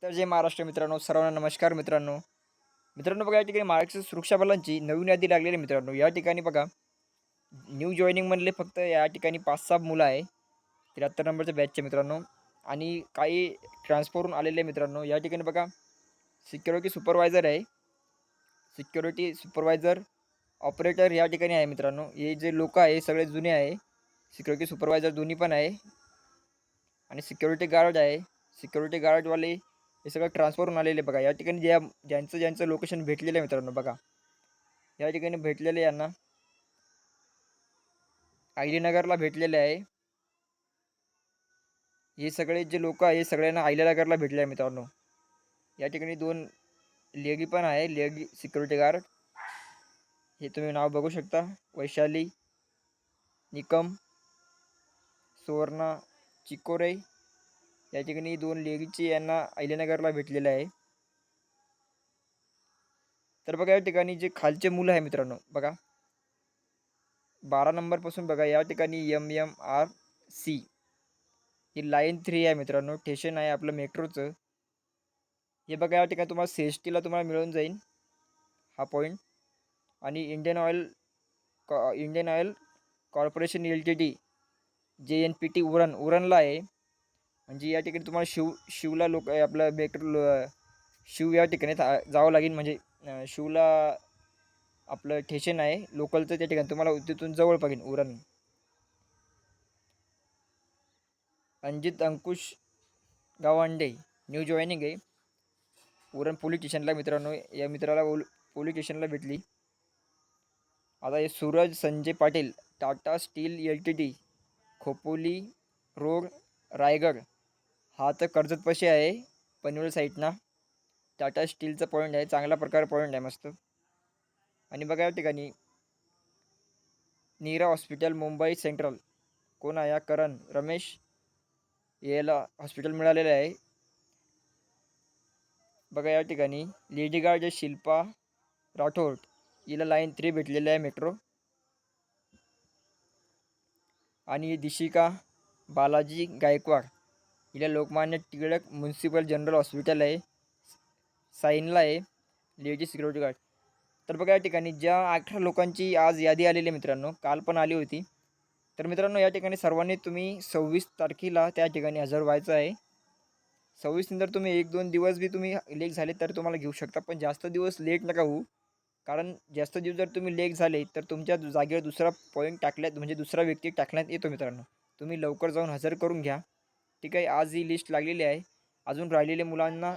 तर जय महाराष्ट्र मित्रांनो, सर्वांना नमस्कार मित्रांनो. मित्रांनो बघा, या ठिकाणी महाराष्ट्र सुरक्षा बलांची नवीन यादी लागलेली मित्रांनो. या ठिकाणी बघा, न्यू जॉइनिंगमधले फक्त या ठिकाणी 5-6 मुलं आहे. 73 नंबरच्या बॅचचे मित्रांनो आणि काही ट्रान्सफरहून आलेले मित्रांनो. या ठिकाणी बघा, सिक्युरिटी सुपरवायझर आहे. सिक्युरिटी सुपरवायझर, ऑपरेटर या ठिकाणी आहे मित्रांनो. हे जे लोक आहे सगळे जुने आहे. सिक्युरिटी सुपरवायझर दोन्ही पण आहे आणि सिक्युरिटी गार्ड आहे. सिक्युरिटी गार्डवाले हे सगळं ट्रान्सफर होऊन आलेले बघा. या ठिकाणी ज्यांचं लोकेशन भेटलेलं आहे मित्रांनो बघा. या ठिकाणी भेटलेले यांना नगरला भेटलेले आहे. हे सगळे जे लोक आहे सगळ्यांना नगरला भेटले आहे मित्रांनो. या ठिकाणी 2 लेडी पण आहे, लेडी सिक्युरिटी गार्ड. हे तुम्ही नाव बघू शकता. वैशाली निकम, सुवर्णा चिकोरे. या ठिकाणी 2 लेडीची यांना नगरला भेटलेले आहे. तर बघा, या ठिकाणी जे खालचे मुलं आहे मित्रांनो बघा, 12 नंबरपासून बघा या ठिकाणी MMRC ही लाईन 3 आहे मित्रांनो. स्टेशन आहे आपलं मेट्रोचं. हे बघा, या ठिकाणी तुम्हाला CSTला तुम्हाला मिळून जाईल हा पॉईंट. आणि Indian oil corporation LTD JNPT उरणला आहे. म्हणजे या ठिकाणी तुम्हाला शिवला आपलं मेट्रो शिव या ठिकाणी जावं लागेल. म्हणजे शिवला आपलं स्टेशन आहे लोकलचं, त्या ठिकाणी तुम्हाला तिथून जवळ पाहिजे उरण. अंजित अंकुश गावंडे न्यू जॉईनिंग आहे उरण पोलीस स्टेशनला मित्रांनो. या मित्राला पोलीस स्टेशनला भेटली. आता हे Suraj Sanjay Patil, Tata steel LTD Khopoli road Raigad. हा तर कर्जतपाशी आहे पनवेल साईडना. टाटा स्टीलचा पॉईंट आहे, चांगला प्रकारे पॉईंट आहे मस्त. आणि बघा या ठिकाणी नीरा हॉस्पिटल मुंबई सेंट्रल कोण आहे? करण रमेश याला हॉस्पिटल मिळालेलं आहे. बघा या ठिकाणी लेडी गार्ड शिल्पा राठोड हिला लाईन 3 भेटलेलं आहे मेट्रो. आणि दिशिका बालाजी गायकवाड हिला Lokmanya Tilak municipal general hospital आहे साईनला आहे, लेडी सिक्युरिटी गार्ड. तर बघा या ठिकाणी ज्या 18 लोकांची आज यादी आलेली आहे मित्रांनो, काल पण आली होती. तर मित्रांनो या ठिकाणी सर्वांनी तुम्ही 26 तारखेला त्या ठिकाणी हजर व्हायचं आहे. 26 नंतर तुम्ही 1-2 दिवस बी तुम्ही लेट झाले तर तुम्हाला घेऊ शकता, पण जास्त दिवस लेट नका होऊ. कारण जास्त दिवस जर तुम्ही लेट झाले तर तुमच्या जागेवर दुसरा पॉईंट टाकल्यात, म्हणजे दुसरा व्यक्ती टाकण्यात येतो मित्रांनो. तुम्ही लवकर जाऊन हजर करून घ्या, ठीक आहे. आज ही लिस्ट लागलेली आहे. अजून राहिलेल्या मुलांना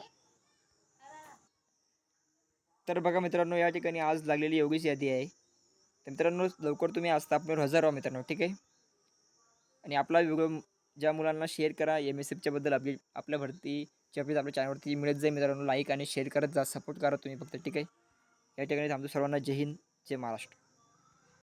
तर बघा मित्रांनो, या ठिकाणी आज लागलेली एवढीच यादी आहे. तर मित्रांनो लवकर तुम्ही आज तापण्यावर हजर व्हा मित्रांनो, ठीक आहे. आणि आपला व्हिडिओ ज्या मुलांना शेअर करा. MSFच्या बद्दल आपल्या भरतीची अपडेट आपल्या चॅनलवरती मिळत जाईल मित्रांनो. लाईक आणि शेअर करत जा, सपोर्ट करा तुम्ही फक्त, ठीक आहे. या ठिकाणी थांबतो. सर्वांना जय हिंद, जय महाराष्ट्र.